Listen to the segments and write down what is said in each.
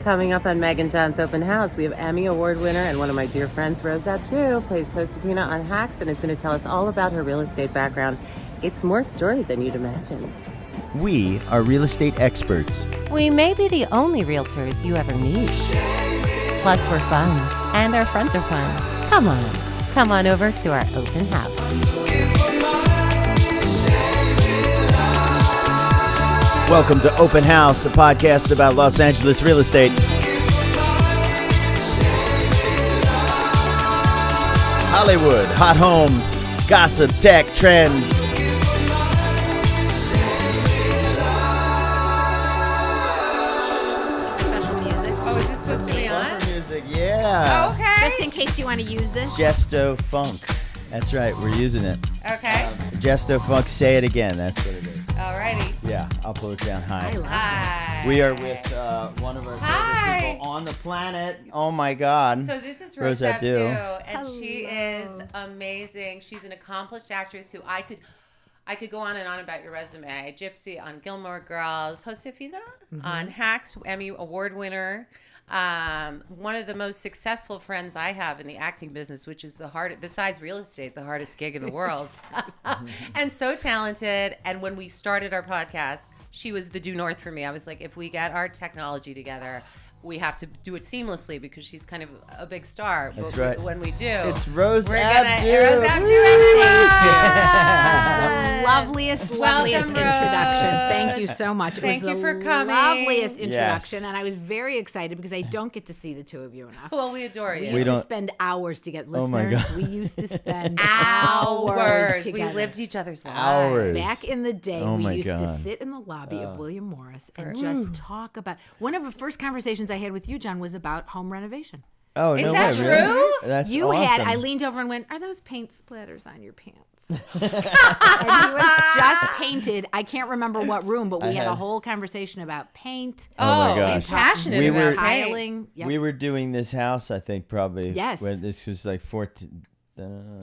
Coming up on Meg and John's Open House, we have Emmy Award winner and one of my dear friends, Rose Abdoo, plays Josefina on Hacks and is going to tell us all about her real estate background. It's more story than you'd imagine. We are real estate experts. We may be the only realtors you ever meet. Plus, we're fun, and our friends are fun. Come on over to our open house. Welcome to Open House, a podcast about Los Angeles real estate. Hollywood, hot homes, gossip, tech, trends. Special music. Oh, is this supposed to be on? Music, yeah. Oh, okay. Just in case you want to use this. Gesto Funk. That's right, we're using it. Okay. Gesto Funk, say it again. That's what it is. Alrighty. Yeah, I'll pull it down high. Hi. We are with one of our favorite people on the planet. Oh my God. So this is Rose Rose Abdoo. Abdoo, and she is amazing. She's an accomplished actress who I could go on and on about your resume. Gypsy on Gilmore Girls, Josefina on Hacks, Emmy Award winner. One of the most successful friends I have in the acting business, which is besides real estate, the hardest gig in the world. And so talented. And when we started our podcast, she was the due north for me. I was like, if we get our technology together, we have to do it seamlessly because she's kind of a big star. That's but right. When we do, It's Rose we're Abdoo. Rose Abdoo, everyone! Loveliest Welcome, introduction. Rose. Thank you so much. It Thank was you the for coming. Loveliest introduction, Yes. and I was very excited because I don't get to see the two of you enough. Well, we adore We you. used to don't- spend hours together. Oh my Listeners, God. we used to spend hours We together. lived each other's lives. Hours. Back in the day, Oh my we used to God. sit in the lobby of William Morris and just talk about. One of the first conversations I had with you, John, was about home renovation. Oh, Is no that way, really? true? That's You awesome. I leaned over and went, "Are those paint splatters on your pants?" And he was just painted. I can't remember what room, but we had a whole conversation about paint. Oh my Oh, gosh. he's passionate We about were- paint. Tiling. Yep. We were doing this house, I think, probably. Yes. When this was like 14.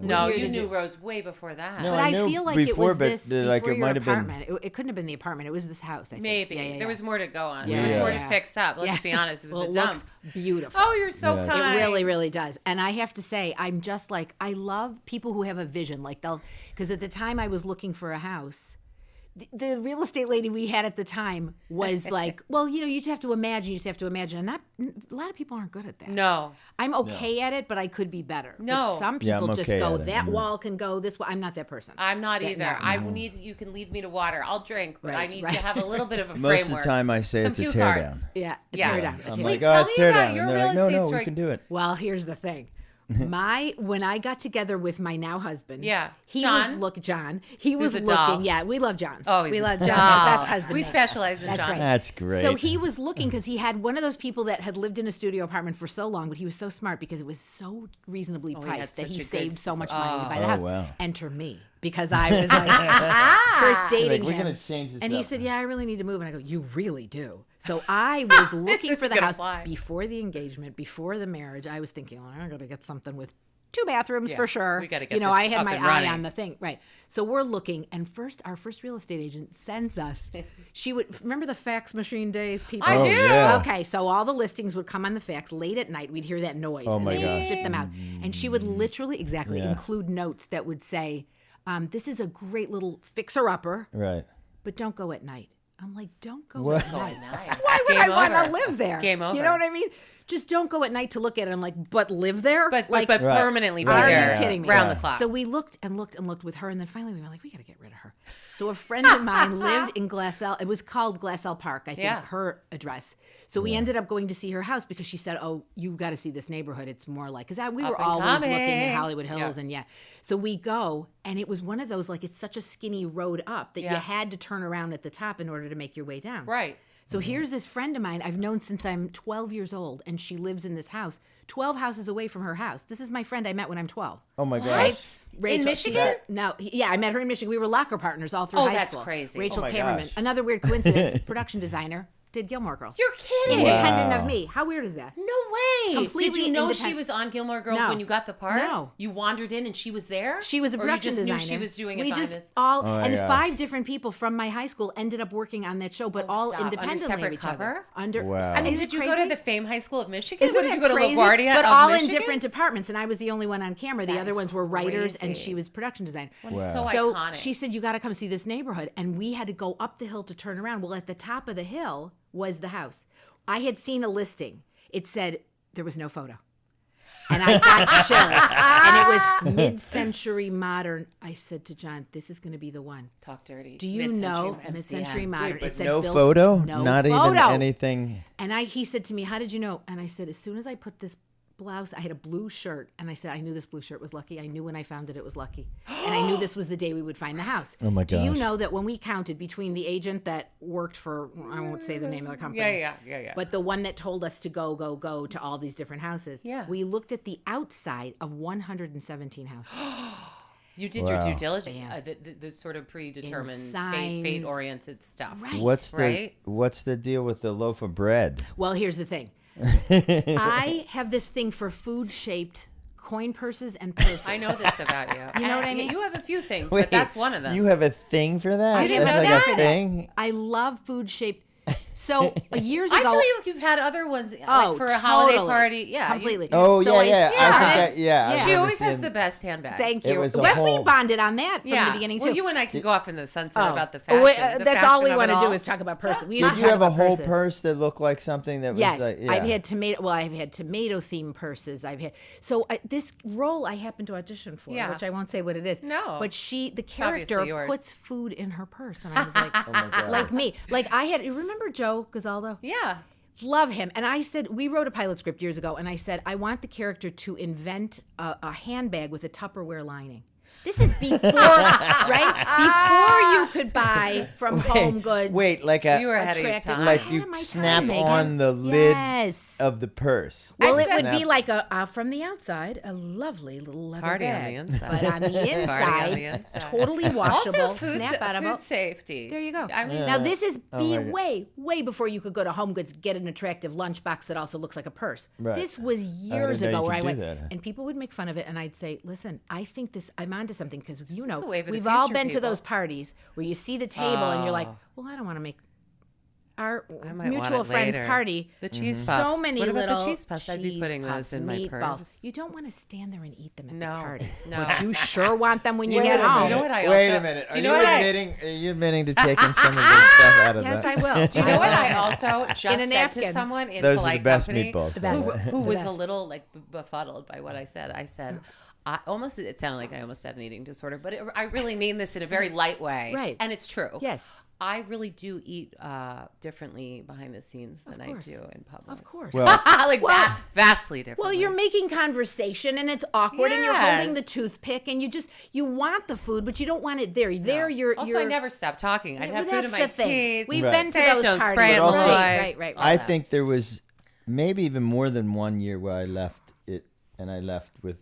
No, year you did knew you- Rose way before that. No, But I I knew feel like before, it was but this like before it your might have been. apartment. It couldn't have been the apartment. It was this house. I think. Maybe. Yeah. There was more to go on. Yeah. There was more Yeah. to fix up. Let's be honest. It was Well, a it dump. looks beautiful. Oh, you're so Yeah. kind. It really, really does. And I have to say, I'm just like, I love people who have a vision. Like because at the time I was looking for a house, the real estate lady we had at the time was like, well, you just have to imagine. And a lot of people aren't good at that. No. I'm okay at it, but I could be better. No. But some Yeah, I'm people just okay go, at it. that I'm wall can go this way. I'm not that person. I'm not either. no. I need you can lead me to water. I'll drink, but Right, I need right. to have a little bit of a Most framework. of the time I say Some it's a cue tear cards. down. Yeah, Yeah. tear down. I'm Tear like, down. Tell oh, it's me tear about down. your And they're real like, no, estate we story. can do it. Well, here's the thing. When I got together with my now husband, Yeah. he John? was John. He was a looking. doll. Yeah, we love Johns. Oh, he's we a love doll. John's the best husband. We name. specialize in That's John. right. That's great. So he was looking because he had one of those people that had lived in a studio apartment for so long, but he was so smart because it was so reasonably he had priced that such he a good- saved so much money to buy the Oh, house. wow. Enter me because I was like first dating We're him. gonna change this and he up. said, "Yeah, I really need to move." And I go, "You really do." So I was looking is for the gonna house fly. before the engagement, before the marriage. I was thinking, "Oh, I'm going to get something with 2 bathrooms for sure." we gotta get I this had up my and eye running. on the thing, right? So we're looking, and our first real estate agent sends us. She would remember the fax machine days, people. I Oh, do. yeah. Okay, so all the listings would come on the fax late at night. We'd hear that noise. Oh, and my they would gosh. spit them out, and she would literally Yeah. include notes that would say, "This is a great little fixer-upper, Right. but don't go at night." I'm like, "Don't go What? at night." Nice. Why would Game I want over. to live there? Game over. You know what I mean? Just don't go at night to look at it. I'm like, but live there? But like, but Right. permanently be Are you there. kidding me? Round Yeah. the clock. So we looked and looked and looked with her, and then finally we were like, we got to get rid of her. So a friend of mine lived in Glassell. It was called Glassell Park, I think, Yeah. her address. So we ended up going to see her house because she said, "Oh, you got to see this neighborhood. It's more like," because we were and always looking coming. at Hollywood Hills, Yeah. and So we go, and it was one of those, like, it's such a skinny road up that you Yeah. had to turn around at the top in order to make your way down. Right. So here's this friend of mine I've known since I'm 12 years old, and she lives in this house, 12 houses away from her house. This is my friend I met when I'm 12. Oh my What? gosh. Rachel, In she Michigan? said- no, yeah, I met her in Michigan. We were locker partners all through Oh, high that's school. crazy. Rachel Oh my Kamerman. gosh. Another weird coincidence, production designer, did Gilmore Girls. You're kidding. Independent Wow. of me. How weird is that? No way. completely Did you know she independent. was on Gilmore Girls No. when you got the part? No. You wandered in and she was there? She was a Or production you just designer. knew she was doing it We behind just this? all my and God. 5 different people from my high school ended up working on that show, but all stop. Under independently separate of each other. cover? Under. Wow. I mean, And did you go to the Fame High School of Michigan? Isn't Or did it you go to crazy? LaGuardia But of all Michigan? in different departments, and I was the only one on camera. The That other is ones were writers, and crazy. she was production designer. It's so iconic. she said, "You got to come see this neighborhood," and we had to go up the hill to turn around. Well, at the top of the hill was the house. I had seen a listing. It said there was no photo. And I got chills. And it was mid-century modern. I said to John, this is going to be the one. Talk dirty. Do you know MCM. mid-century modern? Wait, but it said no built- photo? No Not photo. even anything. And he said to me, how did you know? And I said, as soon as I put this blouse, I had a blue shirt. And I said, I knew this blue shirt was lucky. I knew when I found it was lucky. And I knew this was the day we would find the house. Oh, my Do you gosh. know that when we counted between the agent that worked for, I won't say the name of the company. Yeah. But the one that told us to go to all these different houses. Yeah. We looked at the outside of 117 houses. You did your due Wow. diligence, Yeah. the sort of predetermined, signs. fate-oriented stuff. Right. What's the deal with the loaf of bread? Well, here's the thing. I have this thing for food-shaped coin purses and purses. I know this about you. You know what I And mean? You have a few things, Wait, but that's one of them. You have a thing for that? I have That's a like thing a for that. thing? I love food-shaped. So years I ago, feel like you've had other ones oh, like for a holiday totally. party. Yeah, completely. Oh, So yeah. I think Yeah. I've She never always has seen- the best handbag. Thank It you. was a Wes, we whole- bonded on that from the beginning too. Well, you and I can go off in the sunset Oh. about the Oh, fashion. the that's all we fashion of want it to do all. is talk about purses. We used Did to you talk have a about whole purses. purse that looked like something that Yes, was like, yeah. I've had tomato. Well, I've had tomato themed purses. I've had this role I happened to audition for, Yeah. which I won't say what it is. No. but the obviously character yours. puts food in her purse, and I was like, Oh my God. like me, like I had. You remember Joe Gazzaldo? Yeah. Love him. And I said, we wrote a pilot script years ago, and I said, I want the character to invent a handbag with a Tupperware lining. This is before, right? Before you could buy from Home Goods. Wait, like You were ahead of your attractive- time. like Ahead you of my snap time, Megan. on the lid Yes. of the purse. Well, it would Snap. be like from the outside, a lovely little leather Party on bag. the inside. But on the inside, inside. totally washable, Also, food, snap out of food it. safety. There you go. I mean, Now this is Oh my God. way before you could go to Home Goods, get an attractive lunchbox that also looks like a purse. Right. This was years know you ago could where I do went, that, huh? and people would make fun of it, and I'd say, "Listen, I think I'm onto something because you know the wave of the we've all future, been to people. those parties where you see the table and you're like, Oh. well, I don't want to make our I might want mutual it friends later. party." The cheese puffs. So many What about little the cheese puffs? I'd be putting cheese those puffs, in my meatballs. purse. You don't want to stand there and eat them at No, the party. no. But you sure want them when you Wait get a home. Do you know what I Wait also- a minute. do Are you you, know what I- admitting to taking some of this stuff out of Yes, that? I will. Do you know what I also just In a said napkin. to someone in Those are polite the best company meatballs. The by the best. way. who The was best. a little like befuddled by what I said? I said, it sounded like I almost had an eating disorder, but I really mean this in a very light way. Right. And it's true. Yes. I really do eat differently behind the scenes than I course. do in public. Of course. Well, Like that, vastly different. Well, you're making conversation and it's awkward and you're holding the Yes. toothpick and you want the food, but you don't want it there. There, you're. Also, you're, I never stopped talking. I'd Yeah, have well, food in that's my the thing. teeth. We've Right. been to Say it, those don't parties. spray it, also- right. I think there was maybe even more than 1 year where I left it, and I left with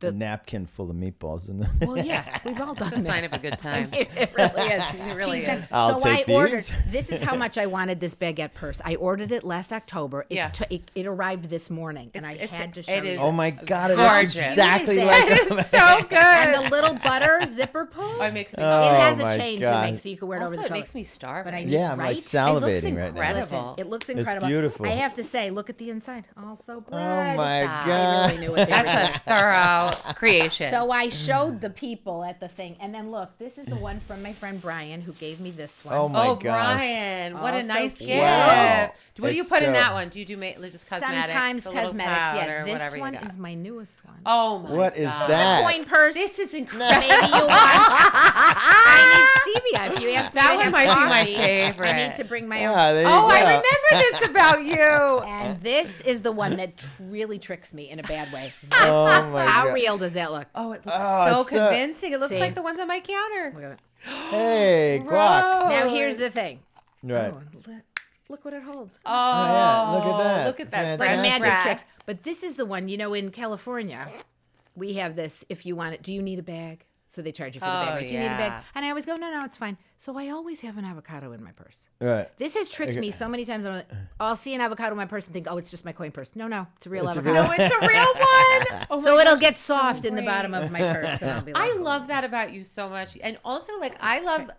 a napkin full of meatballs. Well, yeah, we've all done It's a that. sign of a good time. It really is. It really She said- is. I'll so take I ordered. these. This is how much I wanted this baguette purse. I ordered it last October. Yeah. It arrived this morning, and I had to show it you. is Oh my God, it looks gorgeous. exactly It is like It a is so good. And the little butter zipper pull. Oh, it makes me. It has my a chain God. to make so you can wear it also, over the it shoulder. makes me starving. But I Yeah, I'm like right? salivating right now. incredible. Listen, it looks incredible. beautiful. I have to say, look at the inside. Also Oh bread. my I God. really knew what they were That's doing. a thorough creation. So I showed the people at the thing, and then look, this is the one from my friend Brian who gave me this one. Oh my oh, gosh. Brian, what a Also nice cute. gift. Wow. What do you It's put in so- that one? Do you do just cosmetics? Sometimes a little cosmetics. powder, Yeah, this whatever one you got. is my newest one. Oh my What is God. that? Coin purse. This is incredible. Maybe you want. I need stevia. If you ask me That to one have might be my coffee, favorite. I need to bring my own. Yeah, there you Oh, go. I remember this about you. And this is the one that really tricks me in a bad way. Oh my How God. real does that look? Oh, it looks Oh, so it's so- convincing. It looks See? like the ones on my counter. Look at it. Hey, guac. Now here's the thing. Right. Oh, look what it holds. Oh, yeah, look at that. Look at that. Like Fantastic. magic tricks. But this is the one, in California, we have this, if you want it. Do you need a bag? So they charge you for the bag. Oh, Right? Do you need a yeah. bag? And I always go, no, it's fine. So I always have an avocado in my purse. Right. This has tricked me so many times. I'll see an avocado in my purse and think, oh, it's just my coin purse. No, it's a real It's a avocado. real- No, it's a real one. Oh So my it'll gosh, get it's so soft in the great. bottom of my purse. And I'll be like, I love that about you so much. And also, like, I love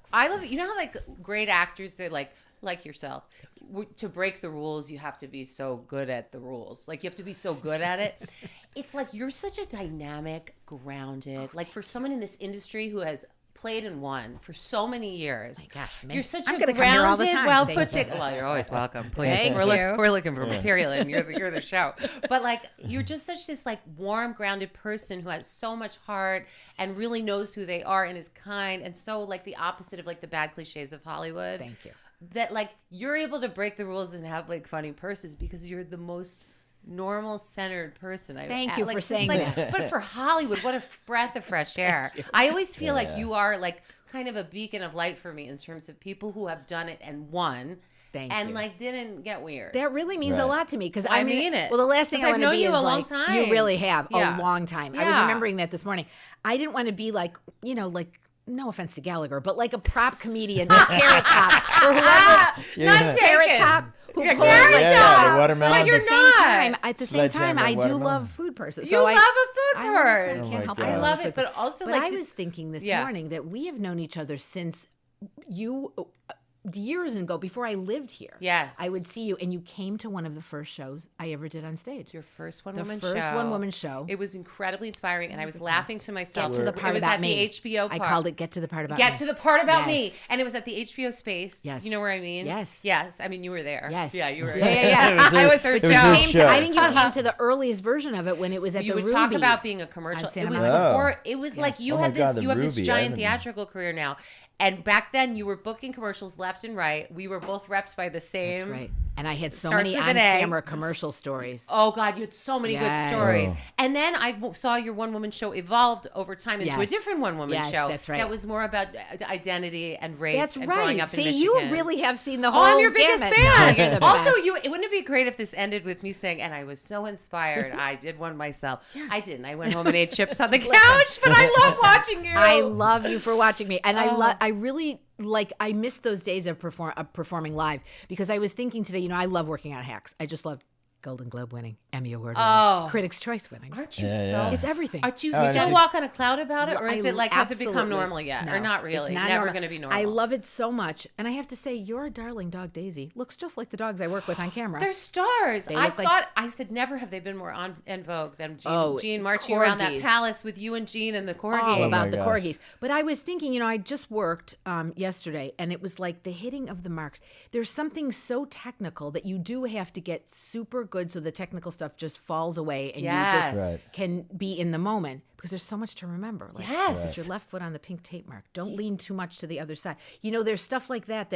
it. You know how, like, great actors, they're like yourself, to break the rules, you have to be so good at the rules. Like, you have to be so good at it. It's like you're such a dynamic, grounded, like, for someone in this industry who has played and won for so many years. my gosh, man. You're such I'm a gonna come here all the grounded, time. well Thank put you. together. Well, you're always welcome. Please, Thank we're looking for material, and you're the show. But like, you're just such this like warm, grounded person who has so much heart and really knows who they are and is kind, and so like the opposite of like the bad cliches of Hollywood. Thank you. That like you're able to break the rules and have like funny purses because you're the most normal centered person. Thank you like, for just, saying like, that. But for Hollywood, what a breath of fresh air. I always feel like you are like kind of a beacon of light for me in terms of people who have done it and won. Thank and you. like didn't get weird. That really means a Right. lot to me because I mean it. Well, the last thing I I've want to known be you is a long like time. you really have Yeah. a long time. I was Yeah. remembering that this morning. I didn't want to be like like. No offense to Gallagher, but like a prop comedian, like Carrot Top or whoever. Not Carrot taken. Top who Yeah, pulls Carrot like Yeah, that. the watermelon. But at You're the same not. time, Sledgehammer I do watermelon. love food purses. You So love a food I love purse. food. Oh Can't my help God. it. I love it, food but purse. also But like I was thinking this morning that we have known each other since you years ago before I lived here. Yes. I would see you, and you came to one of the first shows I ever did on stage. your first the one-woman first show. one-woman show. It was incredibly inspiring, and I was laughing to myself. Get to the part It was about at me. the HBO I part. called it "Get to the part about Get me." to the part about me. Yes. And it was at the HBO space. Yes. You know where I mean? Yes. Yes. I mean, you were there. Yes. Yeah, you were. Yeah, Yeah. It was I was her it was joke. her Came to- show. I think you came to the earliest version of it when it was at You the would Ruby. talk about being a commercial. On Santa It was Monica. before. It was like you Oh my had this. God, the You have this Ruby, I giant remember. theatrical career now. And back then, you were booking commercials left and right. We were both reps by the same. That's right. And I had so Starts many with an A. on-camera commercial stories. Oh God, you had so many Yes. good stories. Oh. And then I saw your one-woman show evolved over time into a Yes. different one-woman Yes, show. that's right. That was more about identity and race. That's and growing right. up in See, you Michigan. really have seen the Oh, whole I'm your biggest gamut. fan. No, you're the Also, best. wouldn't it be great if this ended with me saying, "And I was so inspired, I did one myself." I didn't. I went home and ate chips on the couch, but I love watching you. I love you for watching me, and Oh. I really like. I miss those days of performing live because I was thinking today. I love working on Hacks. I just love Golden Globe winning, Emmy Award winning, Oh. Critics' Choice winning. Aren't you Yeah, so? yeah. It's everything. Aren't you Oh, still and walk on a cloud about it, or is I- it like has it become absolutely. normal yet, No, or not really? It's not Never normal. going to be normal. I love it so much, and I have to say, your darling dog Daisy looks just like the dogs I work with on camera. They're stars. They I look like- thought I said never have they been more on in vogue than Gene, Oh, Gene marching around that corgis. palace with you and Gene and the corgi. all Oh about my the gosh. corgis. But I was thinking, I just worked yesterday, and it was like the hitting of the marks. There's something so technical that you do have to get super good so the technical stuff just falls away and Yes. you just Right. can be in the moment because there's so much to remember. Like, Yes. put your left foot on the pink tape mark. Don't lean too much to the other side. There's stuff like that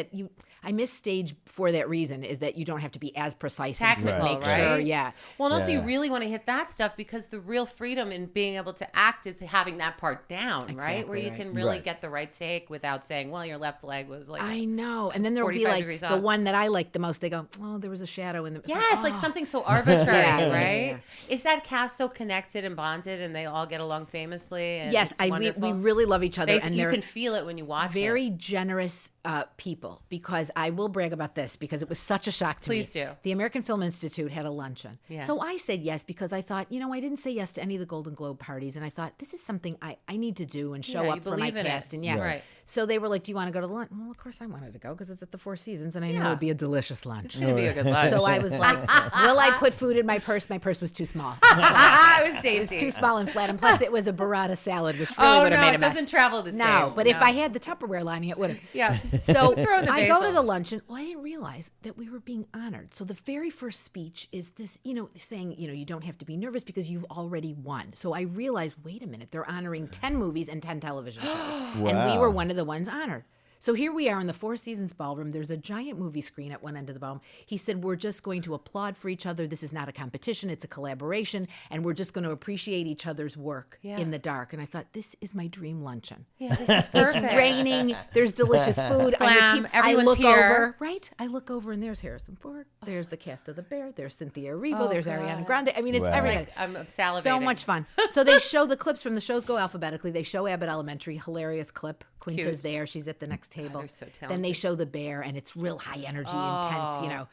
I miss stage for that reason, is that you don't have to be as precise and Technical, make right? sure. Yeah. Well, and also you Yeah. really want to hit that stuff because the real freedom in being able to act is having that part down, right? Exactly Where you right. can really Right. get the right take without saying, "Well, your left leg was like." I know. And then there'll be 45 like degrees the off. one that I like the most. They go, "Oh, there was a shadow in the." Yeah, it's like oh. something so arbitrary, Yeah, right? yeah, Is that cast so connected and bonded, and they all get along famously? And Yes, it's we wonderful? really love each other, and you they're can feel it when you watch very it. generous people. Because I will brag about this because it was such a shock to me. Please do. The American Film Institute had a luncheon, Yeah. so I said yes because I thought, I didn't say yes to any of the Golden Globe parties, and I thought this is something I need to do and show Yeah, up you for my believe in it. cast, and yeah. Right. So they were like, "Do you want to go to the lunch?" Well, of course I wanted to go because it's at the Four Seasons, and I knew it Yeah. would be a delicious lunch. It's gonna be a good lunch. So I was like, "Will I put food in my purse?" My purse was too small. it was It was Daisy. too small and flat, and plus it was a burrata salad, which really Oh would have no, made a it mess. doesn't travel the same. No, but if No. I had the Tupperware lining, it would have. Yeah. So Throw the I go to basil. the luncheon. Well, I didn't realize that we were being honored. So the very first speech is this, saying, you don't have to be nervous because you've already won. So I realized, wait a minute, they're honoring 10 movies and 10 television shows. And we Wow. were one of the ones honored. So here we are in the Four Seasons Ballroom. There's a giant movie screen at one end of the ballroom. He said, we're just going to applaud for each other. This is not a competition. It's a collaboration. And we're just going to appreciate each other's work in the dark. And I thought, this is my dream luncheon. Yeah, this is perfect. It's raining. There's delicious food. Glam. I Everyone's look here. over, right? I look over and there's Harrison Ford. There's the cast of The Bear. There's Cynthia Erivo. There's Ariana Grande. I mean, it's everything. I'm salivating. So much fun. So they show the clips from the shows go alphabetically. They show Abbott Elementary, hilarious clip. Quinta's Cute. there. She's at the next table. they're so Then talented. they show The Bear, and it's real high energy, intense, you know.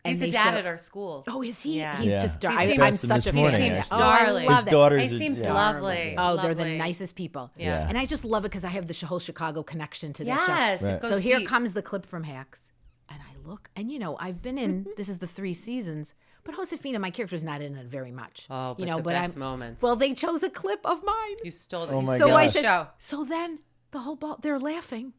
And He's a they dad show- at our school. Oh, is he? Yeah. He's Yeah. just dark. He seems- I'm This such a morning, fan. actually. Oh, I Darling. love His it. daughters. He seems yeah. lovely. Oh, they're the Lovely. nicest people. Yeah. And I just love it because I have the whole Chicago connection to that show. Yes, Right. it goes So here deep. comes the clip from Hacks. And I look, and you know, I've been in, this is the 3 seasons, but Josefina, my character's not in it very much. Oh, you but know, the but best I'm, moments. Well, they chose a clip of mine. You stole the, Oh my So I gosh. said, show. so then the whole ball, they're laughing.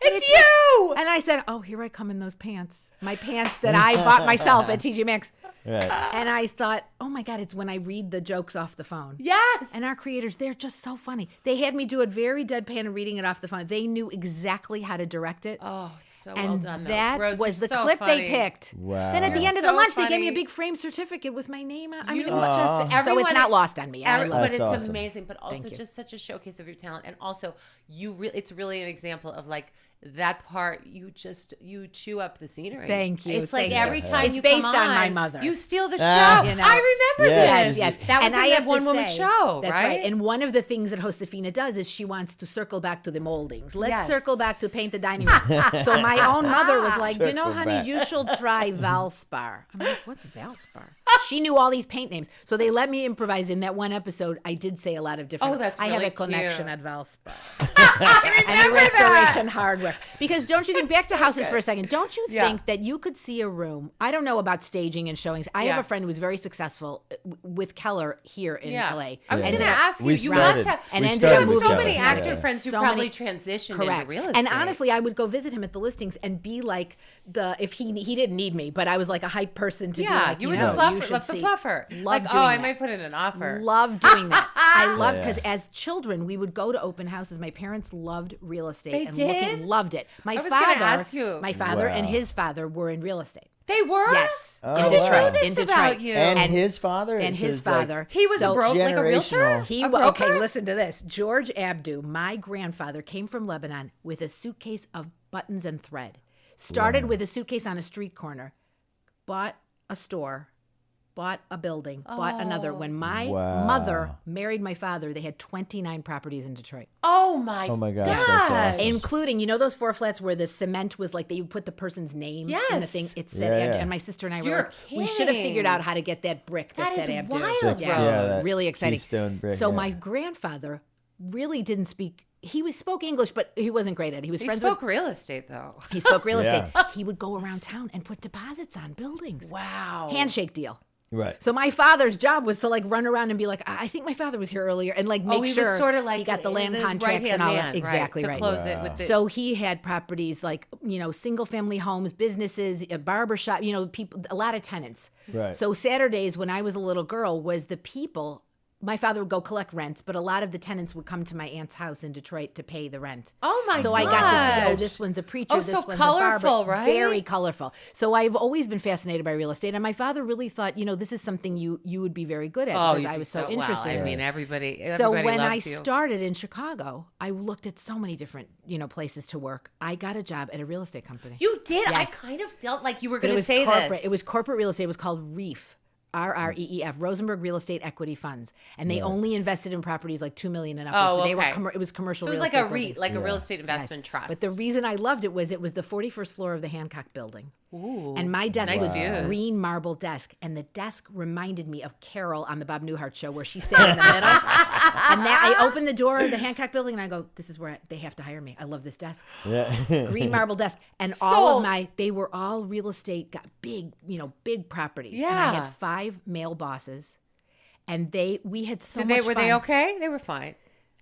It's you! And I said, oh, here I come in those pants. My pants that I bought myself at TJ Maxx. Right. And I thought, oh my God, it's when I read the jokes off the phone. Yes. And our creators, they're just so funny. They had me do it very deadpan and reading it off the phone. They knew exactly how to direct it. Oh, it's so and well done, though. that Rose, was you're the so clip funny. they picked. Wow. Then at the You're end of so the lunch, they gave me a funny. big framed certificate with my name on. I mean, it You- was just so Everyone- it's not lost on me. I love But it. it's That's awesome. amazing, but also Thank you. just such a showcase of your talent. And also, it's really an example of like that part. You chew up the scenery. Thank you. It's like Thank every you. time It's you based come on my on, mother. you steal the show. Ah. You know. I remember Yes, this. Yes, That was and in I that have to one woman say, show, that's right? And one of the things that Josefina does is she wants to circle back to the moldings. Let's Yes. circle back to paint the dining room. So my own mother was like, you know, Circle honey, back. you should try Valspar. I'm like, what's Valspar? She knew all these paint names. So they let me improvise. In that one episode, I did say a lot of different. Oh, that's I have really a connection cute. at Valspar. I And the remember restoration that. hardware. Because don't you think, back to houses for a second, don't you Yeah. think that you could see a room? I don't know about staging and showings. I Yeah. have a friend who was very successful with Keller here in Yeah. LA. I was Yeah. going to ask you. We You started- must have. and we ended started up You have with moving so to Keller. many Canada. actor Yeah. friends who So probably many- transitioned Correct. into real estate. And honestly, I would go visit him at the listings and be like if he didn't need me, but I was like a hype person to be yeah, like, you were know, the you fluffer. should Love the see. fluffer. Love Like, doing I that. might put in an offer. Love doing that. I love Yeah. because as children we would go to open houses. My parents loved real estate They and did? loved it. My I was gonna father, ask you. my father and Wow. his father were in real estate. They were? Yes, Oh, in wow. Detroit. I know this in Detroit. about you. And And- his father. And So his it's like father. He was So a broke, like a realtor? generational. He A broker? okay. Listen to this. George Abdoo, my grandfather, came from Lebanon with a suitcase of buttons and thread. Started with a suitcase on a street corner, bought a store, bought a building, bought another. When my Wow. mother married my father, they had 29 properties in Detroit, Oh my Oh my gosh, that's awesome. including those 4 flats where the cement was like they would put the person's name in the Yes. thing. It said Yeah, Abdoo, yeah. and my sister and I were You're like, we should have kidding. figured out how to get that brick that, That said is Abdoo. wild, Yeah, that really exciting. Keystone brick, So yeah. my grandfather really didn't speak. He spoke English, but he wasn't great at it. He was He friends spoke with. real estate, though. He spoke real Yeah. estate. He would go around town and put deposits on buildings. Wow. Handshake deal. Right. So my father's job was to like run around and be like, I think my father was here earlier, and like make he sure was sort of like he got the land his contracts right-hand and all man, that. Exactly to right. close it with the. So he had properties like single family homes, businesses, a barber shop. People, a lot of tenants. Right. So Saturdays when I was a little girl was the people. My father would go collect rent, but a lot of the tenants would come to my aunt's house in Detroit to pay the rent. Oh my So I got to see, gosh. this one's a preacher, Oh, this so one's colorful, a barber. right? Very colorful. So I've always been fascinated by real estate, and my father really thought, this is something you would be very good at Oh, because you'd I be was so well. interested. I mean, everybody So when I loves you. started in Chicago, I looked at so many different, places to work. I got a job at a real estate company. You did. I Yes. kind of felt like you were But going it to was say corporate. this. It was corporate real estate. It was called REEF. RREEF, Rosenberg Real Estate Equity Funds, and they only invested in properties like $2 million and upwards. Oh, but they okay. were it was commercial. So it was real like estate a REIT, buildings. like a real estate investment Yes. trust. But the reason I loved it was the 41st floor of the Hancock Building. And my desk nice was views. green marble desk, and the desk reminded me of Carol on the Bob Newhart show, where she sat in the middle. And I opened the door of the Hancock Building, and I go, "This is where they have to hire me. I love this desk." Yeah. Green marble desk, and they were all real estate, got big, big properties. And I Yeah. had 5 male bosses, and we had so Did much they, fun. were they okay? They were fine.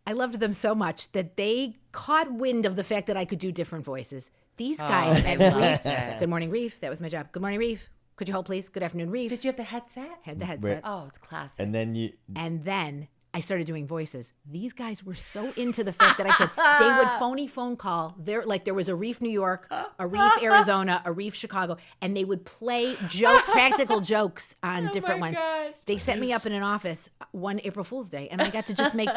I loved them so much that they caught wind of the fact that I could do different voices. These guys they at loved Reef, it. Good morning, Reef. That was my job. Good morning, Reef. Could you hold, please? Good afternoon, Reef. Did you have the headset? Had the headset. Oh, it's classic. And then you. And then I started doing voices. These guys were so into the fact that I could. They would phone call. There was a Reef, New York, a Reef, Arizona, a Reef, Chicago, and they would play practical jokes on different ones. Gosh. They set me up in an office one April Fool's Day, and I got to just make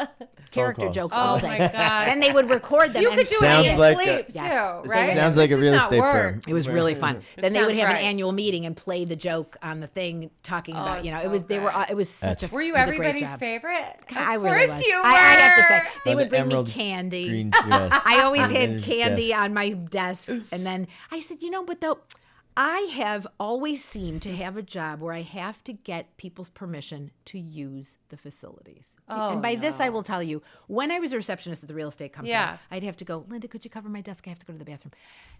character calls. jokes all Oh day. my God. And they would record them. You and could do Sounds it in like sleep a- too, Yes. right? Sounds like a This real is not estate work. firm. It was really fun. Then they would sounds have right. an annual meeting and play the joke on the thing, talking about it's it so was they were good. it was such a Were you it was a great everybody's job. favorite? I Of really course was. you were. I have to say they On would the bring me emerald candy. green dress. I always On the had desk. candy on my desk, and then I said, but though I have always seemed to have a job where I have to get people's permission to use the facilities. And by this, I will tell you, when I was a receptionist at the real estate company, Yeah. I'd have to go, Linda, could you cover my desk? I have to go to the bathroom.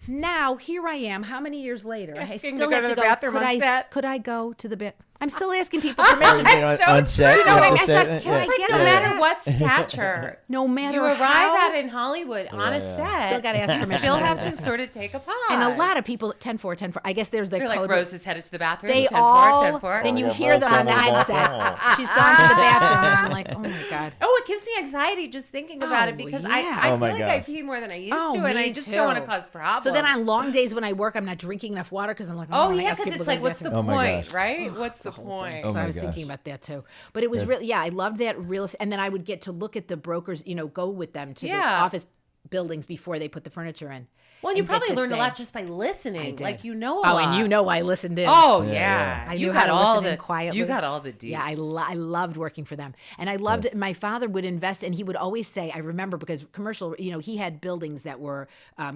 Now, here I am, how many years later? I Asking still to go have to to the go, bathroom on set? could I go to the bathroom? I'm still asking people permission. You know, so on set, true. you have I to thought, say can I yeah. get No Yeah. matter what stature, No matter you arrive how, at in Hollywood on a yeah. set, still got to ask permission. still have to sort of take a pause. And a lot of people, 10-4. I guess there's the They're code. like, Rose is headed to the bathroom. They 10-4, all, 10-4. then you Yeah, hear Rose them on the going to the headset. bathroom. She's gone to the bathroom, and I'm like, oh my God. Oh, it gives me anxiety just thinking about it because I yeah. I Oh feel my like I gosh. pee more than I used Oh, to, and me I just don't want to too. cause problems. So then on long days when I work, I'm not drinking enough water because I'm like, oh I yeah, ask because people it's to like, go to what's the Oh my point, gosh. right? What's the point? Oh So my I was gosh. thinking about that too. But it was Yes. really, yeah, I loved that real estate. And then I would get to look at the brokers, go with them to the Yeah. office buildings before they put the furniture in. Well, you and get probably to learned a say- lot just by listening. did. Like you know a Oh, lot. and I listened in. Oh Yeah, yeah, yeah. I you knew got how to all listen the in quietly. You got all the deets. Yeah, I loved working for them. And I loved it. My father would invest, and he would always say, I remember because commercial, he had buildings that were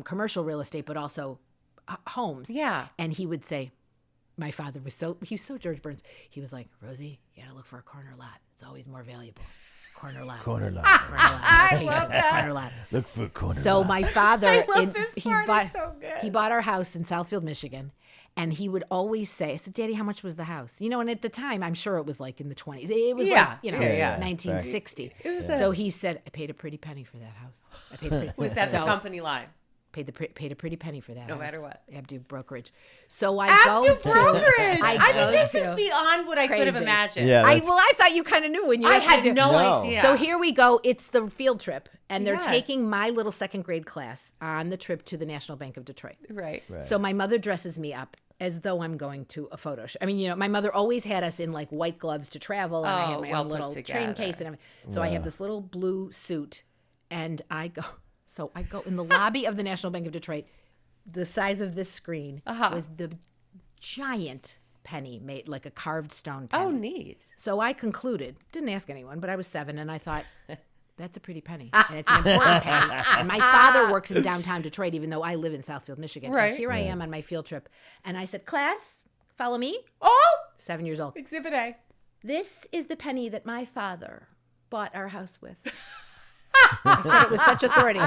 commercial real estate, but also homes. Yeah. And he would say, my father was he was so George Burns. He was like, Rosie, you got to look for a corner lot. It's always more valuable. Corner lot. Corner lot. Corner lot. I Location, love that. Corner lot. Look for a corner So lot. my father, I love this part. bought, It's so good. he bought our house in Southfield, Michigan, and he would always say, I said, Daddy, how much was the house? And at the time, I'm sure it was like in the 20s. It was Yeah. like, Yeah. 1960. was So he said, I paid a pretty penny for that house. I paid a pretty, Was that the so, company line? paid a pretty penny for that No house. matter what. Abdoo brokerage. So I Abdoo go to brokerage. I I mean, go this to- is beyond what I could have Crazy. imagined. Yeah, I that's- thought you kind of knew when you I asked me had to- no No. idea. So here we go. It's the field trip, and they're Yes. taking my little second grade class on the trip to the National Bank of Detroit. right. So my mother dresses me up as though I'm going to a photo shoot. I mean, my mother always had us in like white gloves to travel, and I had Oh, my well own put little train together. case, and everything. So I have this little blue suit, and I go. So I go in the lobby of the National Bank of Detroit. The size of this screen was the giant penny made, like a carved stone penny. Oh, neat. So I concluded, didn't ask anyone, but I was 7, and I thought, that's a pretty penny, and it's an important penny. And my father works in downtown Detroit, even though I live in Southfield, Michigan. Right. And here I am on my field trip, and I said, class, follow me. Oh, 7 years old. Exhibit A. This is the penny that my father bought our house with. I said it with such authority.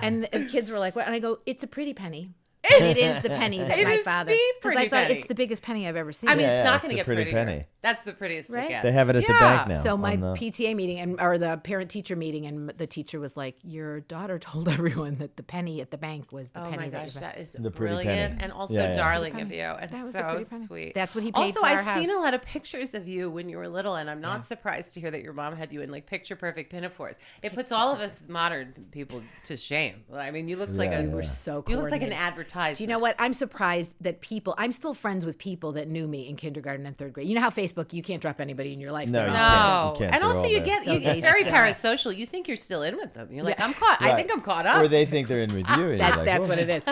And the kids were like, what? And I go, it's a pretty penny. It is the penny that It my is father. the Because I pretty thought penny. it's the biggest penny I've ever seen. I mean, Yeah, it's not it's going a to get pretty prettier. penny. That's the prettiest Right? it gets. They have it at the Yeah. bank now. So my on the- PTA meeting or the parent-teacher meeting, and the teacher was like, "Your daughter told everyone that the penny at the bank was the Oh penny my that gosh, you that is The pretty brilliant penny. and also Yeah, yeah. darling Pretty of you. And That was the so pretty penny. sweet. That's what he paid also, for our I've seen a house. lot of pictures of you when you were little, and I'm not surprised to hear that your mom had you in like picture perfect pinafores. It puts all of us modern people to shame. I mean, you looked like Yeah, a yeah. We're so you looked like an coordinated. advertisement. Do you know what? I'm surprised that I'm still friends with people that knew me in kindergarten and 3rd grade. You know how Facebook, you can't drop anybody in your life. No, They're you all- can't. No, and They're also all you there. get So it's they very still- parasocial. You think you're still in with them. You're like, I'm caught. I Right. think I'm caught up. Or they think they're in with you. and you're like, That's "Oh." what it is.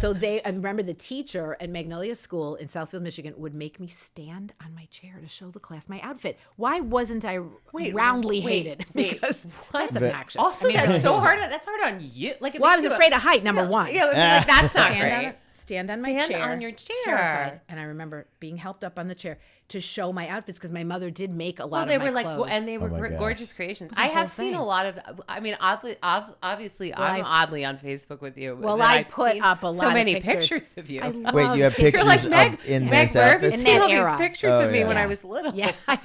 So I remember the teacher at Magnolia School in Southfield, Michigan, would make me stand on my chair to show the class my outfit. Why wasn't I roundly hated? wait, Because what? that's obnoxious. Also, I mean, that's really. so hard. That's hard on you. Like, it Well, I makes was you afraid of height, number one. Yeah, it would be like, that's not great. Stand on my Stand chair. on your chair. Terrified. And I remember being helped up on the chair to show my outfits because my mother did make a lot Well, of they my were like, clothes. and they were Oh my gosh. gorgeous creations. a I whole have seen thing. a lot of. I mean, obviously, I'm oddly on Facebook with you. Well, but I I've put seen up a lot so of many pictures. of you. I Wait, love you have pictures. pictures You're like Meg. of in Meg, this where have you outfit? In seen that all these era. pictures Oh, of me yeah. when I was little? Yeah, I have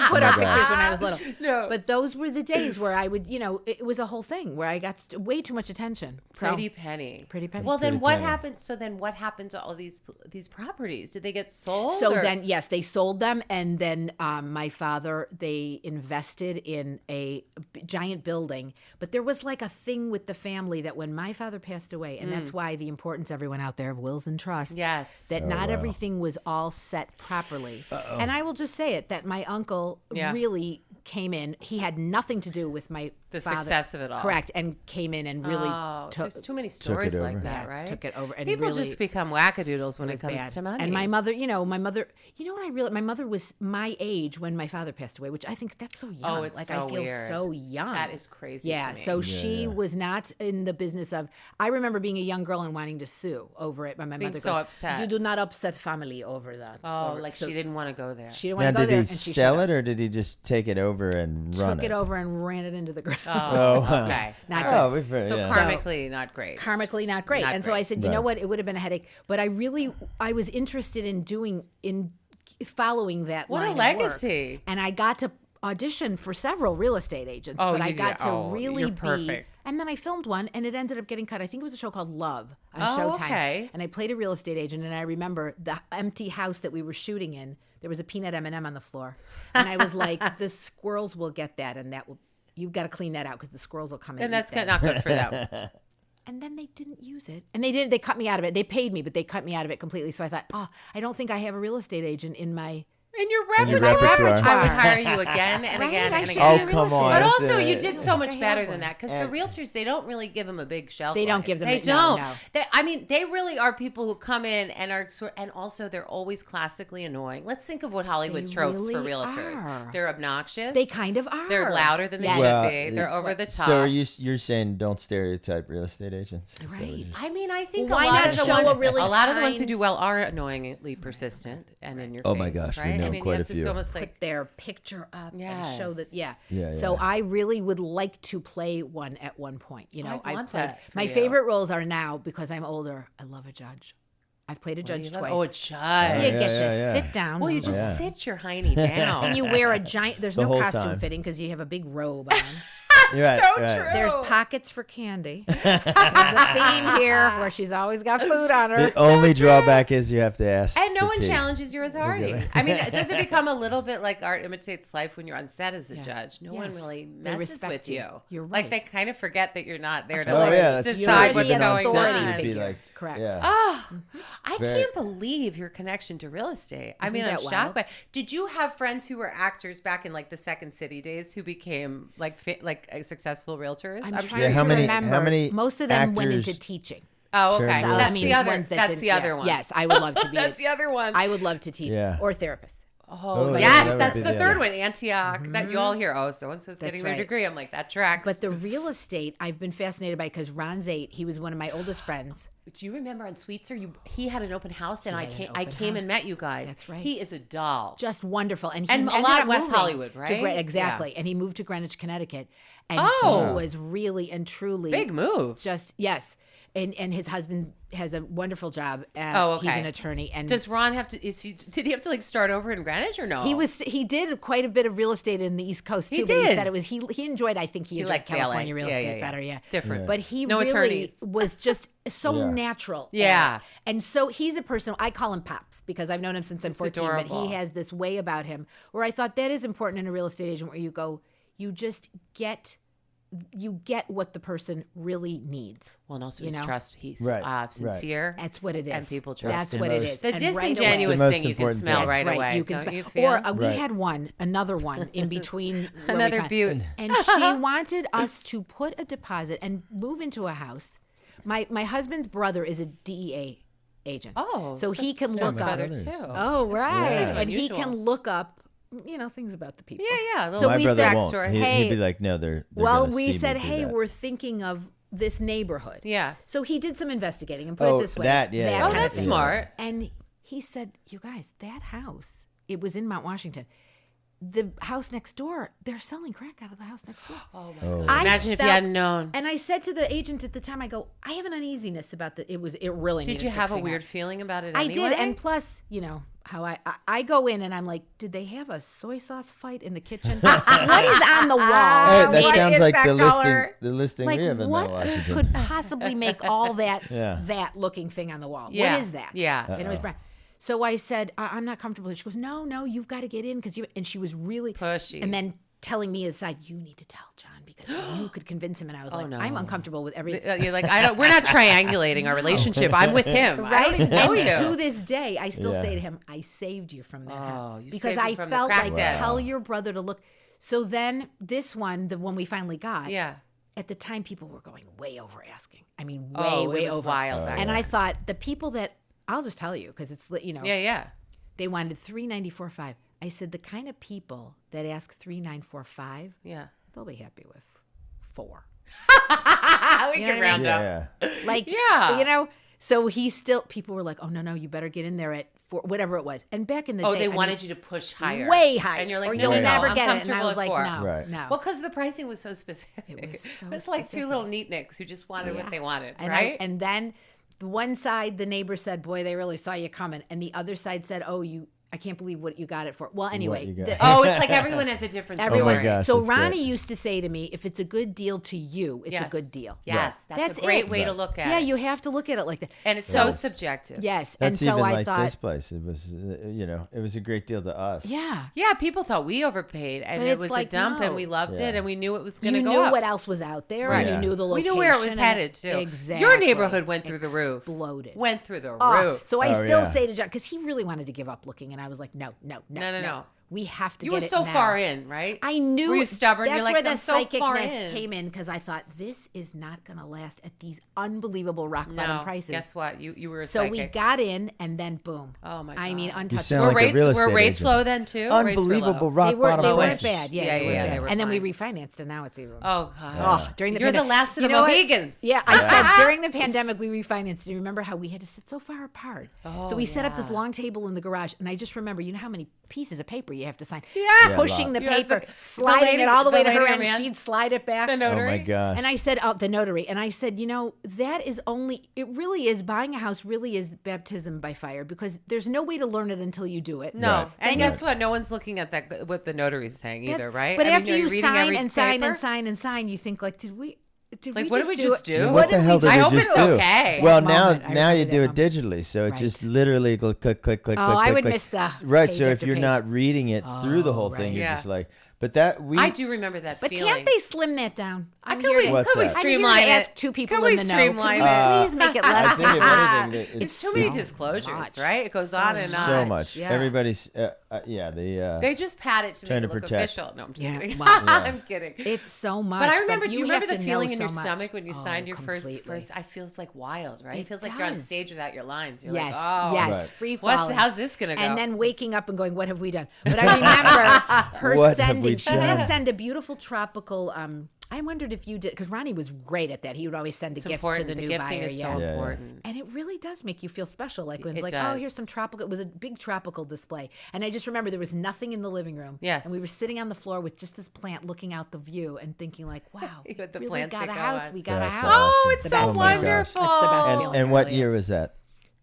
put Oh up my pictures gosh. when I was little. No. But those were the days where I would, it was a whole thing where I got way too much attention. So- Pretty penny. Pretty penny. Well, then Pretty what penny. happened? So then what happened to all these properties? Did they get sold? So or- then, yes, they sold them, And then my father, they invested in a giant building. But there was like a thing with the family that when my father passed away, and that's why the importance, everyone out there, of wills and trusts. Yes. That not everything was all set properly. And I will just say it, that my uncle really came in. He had nothing to do with my The father. success of it all. Correct. And came in and really took there's too many stories it like over. that, right? Took it over. And People really, just become wackadoodles when it was comes bad. to money. And my mother, you know what I realized? My mother was my age when my father passed away, which I think that's so young. Oh, it's like so I feel weird. so young. That is crazy Yeah. to me. So she was not in the business of. I remember being a young girl and wanting to sue over it. But my Being mother so goes, upset. "You do not upset family over that." Oh, Over- like so she didn't want to go there. She didn't Now, want to go did there, he and she sell should've. it, or did he just take it over and run Took it over and ran it into the ground. Oh, wow. okay. Not Oh, good. we fair, So yeah. karmically, not great. Karmically not great. Not And so great. I said, you know Right. what? It would have been a headache. But I was interested in following that What a line of work. legacy. And I got to audition for several real estate agents. Oh, but I you got did. to Oh, really you're be. perfect. And then I filmed one, and it ended up getting cut. I think it was a show called Love on Oh, Showtime. okay. And I played a real estate agent, and I remember the empty house that we were shooting in. There was a peanut M&M on the floor, and I was like, "The squirrels will get that, and that will. You've got to clean that out because the squirrels will come in." And that's eat that. not good for them. And then they didn't use it. And they cut me out of it. They paid me, but they cut me out of it completely. So I thought, I don't think I have a real estate agent in my In your your repertoire. repertoire. I would hire you again and Right? again I and should again. be a Oh, real come estate on. But agent. also, It's, you did so much I better have than one. that because the realtors, they don't really give them a big shelf They don't life. give them They a- no, don't. no. I mean, they really are people who come in and are and also they're always classically annoying. Let's think of what Hollywood's They tropes for really realtors. are. They're obnoxious. They kind of are. They're louder than they Yes. Well, should be. They're it's- over the top. So you're saying don't stereotype real estate agents? Is that what Right. you're- I mean, I think Why a lot not of the show ones, a really lot of the ones who kind- do well are annoyingly persistent and in your Oh face. my gosh, we right? know I mean, quite you a have to few. almost like Put their picture up and show that. Yes. Yeah, So yeah. I really would like to play one at one point. You know, I want played. that for My you. favorite roles are now because I'm older. I love a judge. I've played a judge twice. Oh, a judge. You Yeah, get to yeah. sit down. Well, you just Yeah. sit your hiney down. and you wear a giant. There's The no whole costume time. fitting because you have a big robe on. You're right, so right. true. There's pockets for candy. There's a theme here where she's always got food on her. The only drawback is you have to ask. And no to one pee. challenges your authority. Okay. I mean, does it become a little bit like art imitates life when you're on set as a judge? No one Yes. really They messes respect with you. you. You're Like right. they kind of forget that you're not there to Oh like yeah, that's decide true. what's Even on going set, on. you'd be figure. like, Correct. Yeah. Oh, I Very- can't believe your connection to real estate. I Isn't mean, I'm that shocked wild? by. Did you have friends who were actors back in like the Second City days who became like successful realtors? I'm sure trying Yeah, to how many- remember. how many Most of them went actors into teaching. Oh, Turn okay. real That's estate. the other. ones that That's didn't- the other yeah. one. Yes, I would love to be. That's the other one. I would love to teach Yeah. or therapist. Oh, yeah, yes, that would that's be the the third other. one, Antioch. That you all hear. Oh, so and so's getting their right. degree. I'm like, that tracks. But the real estate, I've been fascinated by because Ron Zate, he was one of my oldest friends. do you remember on Sweetser? He had an open house, and I had an came. open and house. met you guys. That's right. He is a doll. Just wonderful. And he And a ended lot up of West moving Hollywood, to right? exactly. And he moved to Greenwich, Connecticut. And Oh. he was really and truly Big move. Just yes. And his husband has a wonderful job. Oh, okay. He's an attorney. And Does Ron have to? Did he have to like start over in Greenwich or no? he did quite a bit of real estate in the East Coast too. He but he did. said it was he enjoyed. I think he enjoyed liked California LA. real Yeah, estate yeah, yeah. better. Yeah, Different. But he No really attorneys. was just so Yeah. natural. Yeah. And so he's a person. I call him Pops because I've known him since I'm 14. But adorable. he has this way about him where I thought that is important in a real estate agent, where you go, you just get. You get what the person really needs. Well, and also you his know? trust. He's Right, sincere. That's what it is. And people trust That's him. what it Most- is. The And right away- disingenuous That's the thing you can most smell important right That's away. You can don't smell. you feel? Or we Right. had another one in between. where we Another found- beaut. And she wanted us to put a deposit and move into a house. My husband's brother is a DEA agent. Oh, so he can look my up. brother too. Oh, right. Yeah. And he Unusual. can look up, things about the people. Yeah. So My we brother said- won't. backstory. He'd be Hey, like, no, they're Well, gonna we see said, me do hey, that. we're thinking of this neighborhood. Yeah. So he did some investigating and put Oh, it this way. that, yeah, yeah, Oh, kind of that's thing. smart. And he said, you guys, that house, it was in Mount Washington. The house next door, they're selling crack out of the house next door. Oh my god! I Imagine if you felt- hadn't known. And I said to the agent at the time, I go, I have an uneasiness about the. It really. Did needed you have a fixing weird up. feeling about it? I anyway? did, and plus, how I go in and I'm like, did they have a soy sauce fight in the kitchen? What is on the wall? Hey, that What sounds is like that the color? listing Like we have in Mount what Washington. could possibly make all that Yeah. that looking thing on the wall? Yeah. What is that? Yeah. And it was brown. So I said, I'm not comfortable. She goes, no, you've got to get in because you. And she was really pushy, and then telling me aside, you need to tell John because you could convince him. And I was like, I'm uncomfortable with everything. You're like, we're not triangulating our relationship. I'm with him. Right? I don't even know and you. to this day, I still say to him, I saved you from that house. You Because saved him I from the felt crack like, den. tell your brother to look. So then this one, the one we finally got, at the time, people were going way over asking. I mean, way it was over. wild back And then. I thought the people that, I'll just tell you because it's, they wanted $394.5. I said, the kind of people that ask $394.5, they'll be happy with $4. We can round up. Like, so he still, people were like, oh, no, you better get in there at 4, whatever it was. And back in the day, they wanted you to push higher. Way higher. And you're like, or no, you'll never I'm get it. And I comfortable was at like, 4. no. Well, because the pricing was so specific. It was like two little neatniks who just wanted what they wanted, and right? and then the one side, the neighbor said, boy, they really saw you coming. And the other side said, I can't believe what you got it for. Well, anyway. It's like everyone has a different story. Oh my gosh, so that's Ronnie great. used to say to me, if it's a good deal to you, it's a good deal. Yes, that's a great way to look at it. Yeah, you have to look at it like that. And it's so subjective. Yes. That's and so even I like thought, this place. It was, it was a great deal to us. Yeah. Yeah, people thought we overpaid, and But it it's was like, a dump, no. and we loved it, and we knew it was going you to go knew up. what else was out there. Right. And you knew the We location. knew where it was and headed, too. Exactly. Your neighborhood went through the roof. Exploded. Went through the roof. So I Oh, still yeah. say to John, because he really wanted to give up looking, and I was like, no. We have to You get were it so now. far in, right? I knew. Were you stubborn? That's You're like, where the I'm so far psychicness in. came in because I thought this is not going to last at these unbelievable rock bottom prices. Guess what? You were a So psychic. we got in, and then boom. Oh my God. I mean, You untouchable. sound like a real estate Were rates agent. low then too? Unbelievable rock They weren't bottom bad. prices. Yeah, they were bad. they were and then we fine. refinanced, and now it's even. Oh God. Oh, during the You're the pandemic. last of You the know what? Mohegans. Yeah, I said during the pandemic we refinanced. Do you remember how we had to sit so far apart? So we set up this long table in the garage, and I just remember, you know how many pieces of paper you have to sign? Yeah. Pushing the You had paper, the sliding lady- it all the way the to her, lady and man. she'd slide it back. The Oh notary. my gosh. And I said, the notary. And I said, that is it really is, buying a house really is baptism by fire because there's no way to learn it until you do it. No, Right. and guess what? No one's looking at that what the notary's saying either, right? But I mean, after you're you reading sign every and sign paper? and sign and sign, you think like, did we Like, what did we just do? What the hell did I we hope just it's do? okay. Well, That now moment, I now you remember do that it digitally, so it Right. just literally go click, click, click, Oh, click, I click, would click. miss the Right. page So if after you're page. not reading it through the whole right. thing, you're Yeah. just like, but that we. I do remember that But feeling. can't they slim that down? I'm Could here we, to- What's could we that? I'm streamline here to it? ask two people Can we in the know. streamline Can it? we please make it I less? think if anything, that It's too many so disclosures, much. right? It goes So on and on. so much. Yeah. Everybody's, They just pat it to Trying make to it look protect. official. No, I'm just Yeah, kidding. well, I'm kidding. It's so much. But I remember. Do you remember have the to feeling know in your so much. stomach when you signed your completely. first? I feels like wild, right? It It feels like you're on does. stage without your lines. You're Yes, like, oh, yes, Right. free falling. how's this gonna go? And then waking up and going, "What have we done?" But I remember her What have we sending. She done? did send a beautiful tropical. I wondered if you did, because Ronnie was great at that. He would always send a it's gift important. to the new gifting buyer. is yeah. so Yeah. important. And it really does make you feel special. Like when It it's like, does. oh, here's some tropical. It was a big tropical display. And I just remember there was nothing in the living room. Yes. And we were sitting on the floor with just this plant looking out the view and thinking like, wow, You had the really plants got that a go house. on. We got a That's house. awesome. Oh, it's The so best feeling. wonderful. It's the best And, feeling. and It what really year is. was that?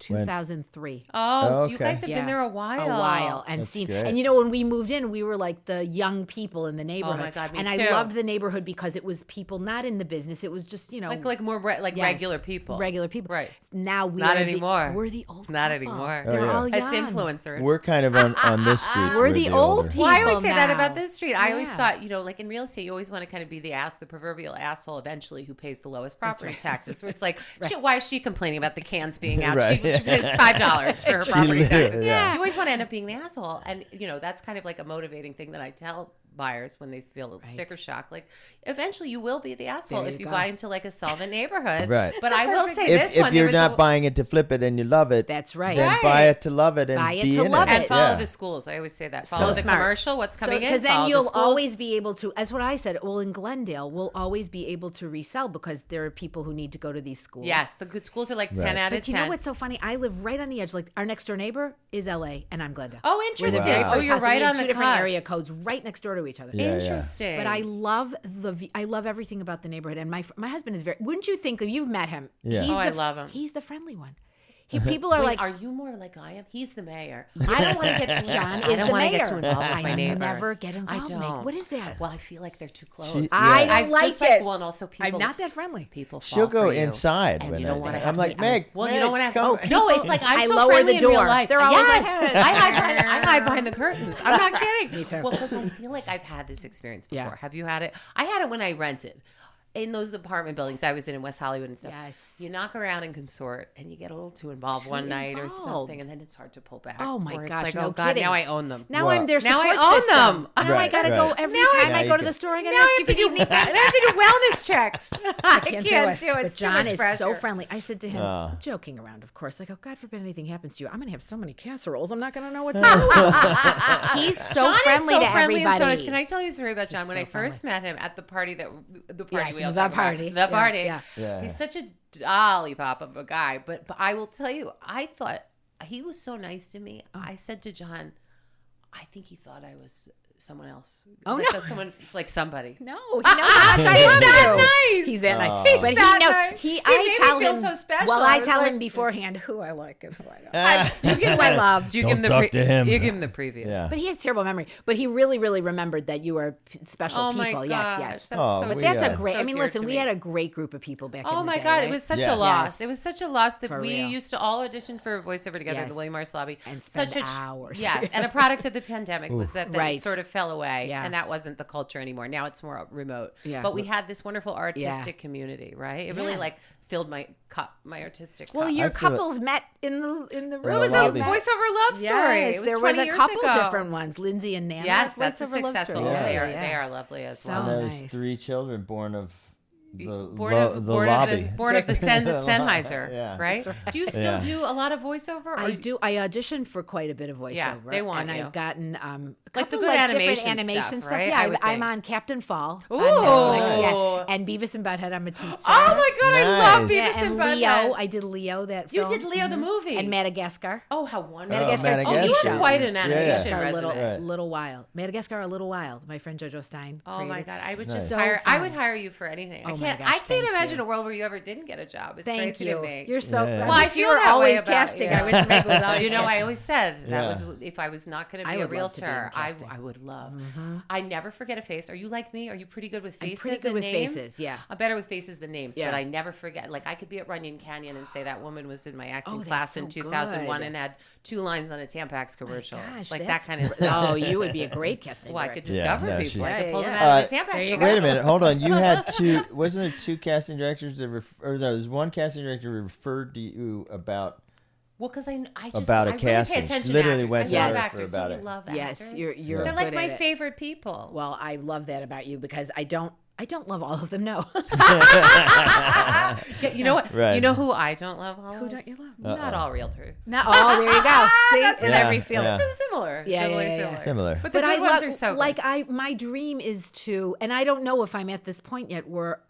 2003. Oh, so you Okay. guys have been there a while. And That's seen. great. And when we moved in, we were like the young people in the neighborhood. Oh my God, me and too. I loved the neighborhood because it was people not in the business. It was just Like more yes, regular people. Regular people. Right. Now we Not are anymore. We're the old. Not couple. anymore. They're Oh, yeah. all It's young. influencers. We're kind of on this street. We're the old older. people. Well, I always say that now. about this street. I always Yeah. thought, like in real estate, you always want to kind of be the proverbial asshole eventually who pays the lowest property taxes. Where it's like, shit, why is she complaining about the cans being out? Right. She pays $5 for her She property literally- taxes. yeah. You always want to end up being the asshole. And, that's kind of like a motivating thing that I tell buyers when they feel sticker shock. Like, eventually you will be the asshole There if you you go. buy into like a solvent neighborhood. Right. But I will say this If one. you're there was not a- buying it to flip it and you love it, That's right. then Right. buy it to love it and Buy it be to in love it. And follow Yeah. the schools. I always say that. So Follow the smart. commercial, what's coming in. Because then follow the you'll schools. always be able to, that's what I said, well, in Glendale, we'll always be able to resell because there are people who need to go to these schools. Yes, the good schools are like 10 Right. out of But 10. you know what's so funny? I live right on the edge. Like our next door neighbor is LA and I'm Glendale. Oh, We're interesting. the very Wow. Oh, first you're house, and right we have on two the different cusp. area codes right next door to each other. Yeah, yeah. Interesting. But I love I love everything about the neighborhood, and my husband is very. Wouldn't you think? You've met him? Yeah. He's Oh, I love him. He's the friendly one. People are Wait, like, are you more like I am? He's the mayor. I don't want to get too John I don't want to get too involved with my I neighbors. never get involved. I in it. don't. What is that? Well, I feel like they're too close. She- I yeah. don't like just it. Well, and also people. I'm not that friendly. People. She'll fall go for you. inside And when you don't want to I'm have like, to. Meg, Well, Meg, you don't want to. come. No, it's like I'm I so lower friendly the in real door. life. They're always yes, like, I hide behind the curtains. I'm not kidding. Me too. Well, because I feel like I've had this experience before. Yeah. Have you had it? I had it when I rented. In those apartment buildings I was in West Hollywood and stuff. Yes. You knock around and consort and you get a little too involved one night or something, and then it's hard to pull back. Oh my Or it's gosh, like, no oh God, kidding. now I own them. Now Well, I'm their now I support own system. them. Now I Right, gotta go right. every Now I- time Now I you go to can- the store. I Now gotta I ask have if to you do need anything. I have to do wellness checks. I can't do it. But It's too John much is so pressure. friendly. I said to him, joking around, of course, like, oh, God forbid anything happens to you. I'm going to have so many casseroles. I'm not going to know what to do. He's so John friendly is so to friendly and so everybody. nice. Can I tell you a story about John? He's When so I first met him at the party Yes, we all the talk about. party. The Yeah, party. yeah. Yeah. He's such a lollipop of a guy. But I will tell you, I thought he was so nice to me. I said to John, I think he thought I was someone else. Oh, like no. Someone, it's like somebody. No, he knows how much I He's love that you. nice. He's that nice. He's But that he knows. nice. He, He I made me tell feel him. so special. Well, I I was tell like- him beforehand who I like and who I don't. You give Who I love. You Don't give him the talk to him. You give him the previews. Yeah. But he has terrible memory. But he really, really remembered that you were special Oh my people. gosh, Yes, yes. that's Oh, so But we, that's a uh, great. so I mean, dear listen, to we me. had a great group of people back in Oh the my day. God, right? it was such a Yes. loss. Yes. It was such a loss that For we real. used to all audition for voiceover together at Yes. the William Morris lobby. And spend such hours. Yes, and a product of the pandemic was that Right. it sort of fell away, Yeah. and that wasn't the culture anymore. Now it's more remote. Yeah. But we had this wonderful artistic community, right? It really Yeah. like filled my cup, my artistic Well, cup. your I feel it- couples met in the room. it the was a lobby. voiceover love story. Yes, It was there was 20 a years couple ago. different ones. Lindsay and Nana. Yes, that's a Voiceover love successful. story. Yeah. They are lovely as So well. And there's nice. 3 children born of the Born of lobby. the Sennheiser, Yeah. right? Do you still Yeah. do a lot of voiceover? or- I do. I auditioned for quite a bit of voiceover. Yeah, they want and you. I've gotten a Like the couple, good different animation animation stuff, right? Yeah, I would I'm think. on Captain Fall. Ooh. On Netflix, yeah. And Beavis and Butthead. I'm a teacher. Oh my God, I love Nice. Beavis Yeah, and and Butthead. Leo. I did Leo that You film. did Leo the movie. And Madagascar. Oh, how wonderful. Madagascar Madagascar. Oh, you TV have show. quite an Yeah. animation Madagascar, resume. Right. Little Wild. Madagascar, a Little Wild. My friend Jojo Stein. Oh my created. God, I would Nice. just So hire. I would fun. hire you for anything. Oh I my can't. gosh, I can't thank imagine you. a world where you ever didn't get a job. It's Thank crazy you. to me. You're so. Yeah. I Well, I wish feel you were that way always about casting. you. I wish Meg was always You know, I casting. always said that Yeah. was if I was not going to I be a would love to be in realtor, casting. I would love. I never forget a face. Are you like me? Are you pretty good with faces? pretty good and with names? faces, yeah. I'm better with faces than names, Yeah. but I never forget. Like I could be at Runyon Canyon and say that woman was in my acting Oh, that's class in so 2001 good. and had 2 lines on a Tampax commercial. Gosh, like that that's kind of br- stuff. Oh, you would be a great casting Well, I could director. Yeah, discover no, people. she's- I could Yeah, pull yeah. them out of the Tampax There you commercial. Wait a minute, hold on. You had 2. Wasn't there 2 casting directors that or there was one casting director who referred to you about Well, because I just About a I really casting. pay attention Literally to actors. went to I love her for actors. about Don't you it. love Yes, actors? you're They're like good my at it. favorite people. Well, I love that about you because I don't love all of them. No. Yeah, you know what? Right. You know who I don't love? All Who of? don't you love? Not all realtors. Not all. There you go. See, That's in Yeah, every field. yeah. It's similar. Yeah, Similar, yeah, yeah. similar. Similar. But the But good I ones love, are so like good. my dream is to, and I don't know if I'm at this point yet where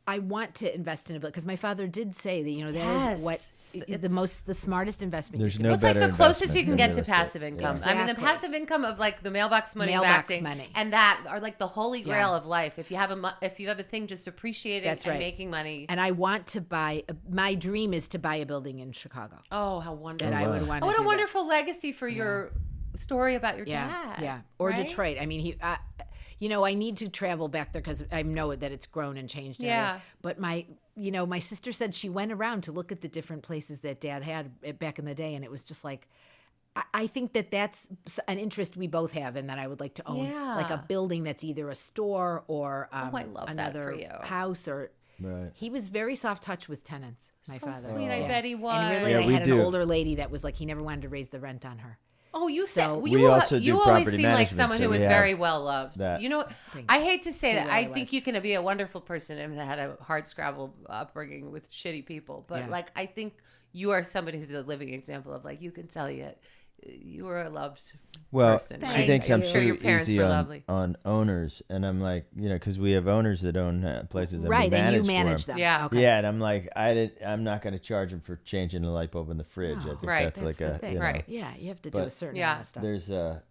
I want to invest in it because my father did say that that is what the smartest investment. There's you can no do. It's like better the closest investment you can than get real to estate. passive income. I mean, the Exactly. passive income of like the mailbox money of Mailbox acting money. and that are like the holy grail Yeah. of life. If you have a thing, just appreciating That's and right. making money. And I want to buy. My dream is to buy a building in Chicago. Oh, how wonderful! That I would want. Oh, what to a do wonderful legacy for your story about your Yeah, dad. yeah. Or right? Detroit. I mean, I need to travel back there because I know that it's grown and changed. and Yeah. everything. But my sister said she went around to look at the different places that Dad had back in the day, and it was just like, I think that's an interest we both have, and that I would like to own like a Yeah. building that's either a store or I love that another for you. house. Or Right. he was very soft touch with tenants. My So father. sweet. I bet he was. And really, Yeah, I we had do. an older lady that was like he never wanted to raise the rent on her. Oh, you So- said We also do you always property seem like management, someone so who we was have very well loved. that. You know, Thank I hate to say He that. I really think was. you can be a wonderful person and had a hard scrabble upbringing with shitty people, but Yeah. like I think you are somebody who's a living example of like you can tell you were a loved Well, person. she right? thinks I'm sure your too parents easy were on, lovely. on owners, and I'm like, because we have owners that own places, and we Right, manage and you manage for them. Yeah. Okay. Yeah, and I'm like, I'm not going to charge them for changing the light bulb in the fridge. I No. think Right. that's That's like the a thing. you know, Right. Yeah, you have to do But- a certain Yeah. amount of stuff. there's a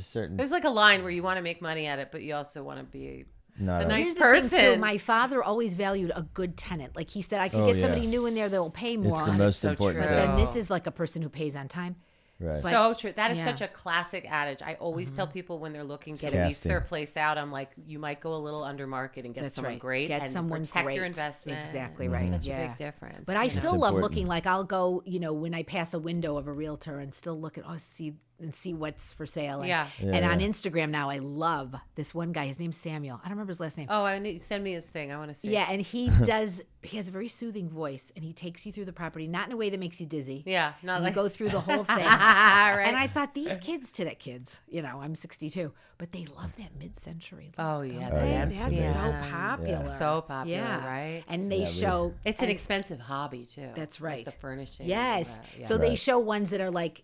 certain There's like a line where you want to make money at it, but you also want to be not a a- nice Here's the person. thing, too. My father always valued a good tenant. Like he said, I could Oh, get yeah. somebody new in there that will pay more. It's the on it. most so important true. thing. Then this is like a person who pays on time. Right. So true. That is Yeah. such a classic adage. I always tell people when they're looking to lease casting. their place out, I'm like, you might go a little under market and get That's someone right. great Get and someone protect great. your investment. Exactly It's right. Such Yeah. a big difference. But I you know? still love important. looking. Like I'll go, when I pass a window of a realtor and still look at see what's for sale. And, Yeah. and on Instagram now, I love this one guy. His name's Samuel. I don't remember his last name. Oh, I need send me his thing. I want to see. Yeah, and he he has a very soothing voice, and he takes you through the property, not in a way that makes you dizzy. Yeah. Not And like you go through the whole thing. Right. And I thought these kids, I'm 62, but they love that mid-century look. Oh, yeah, don't the they? MC. That's so Yeah. popular. So popular, Yeah. right? And they show It's an expensive hobby too. That's like right. the furnishing. Yes. and all that. Yeah. So they show ones that are like,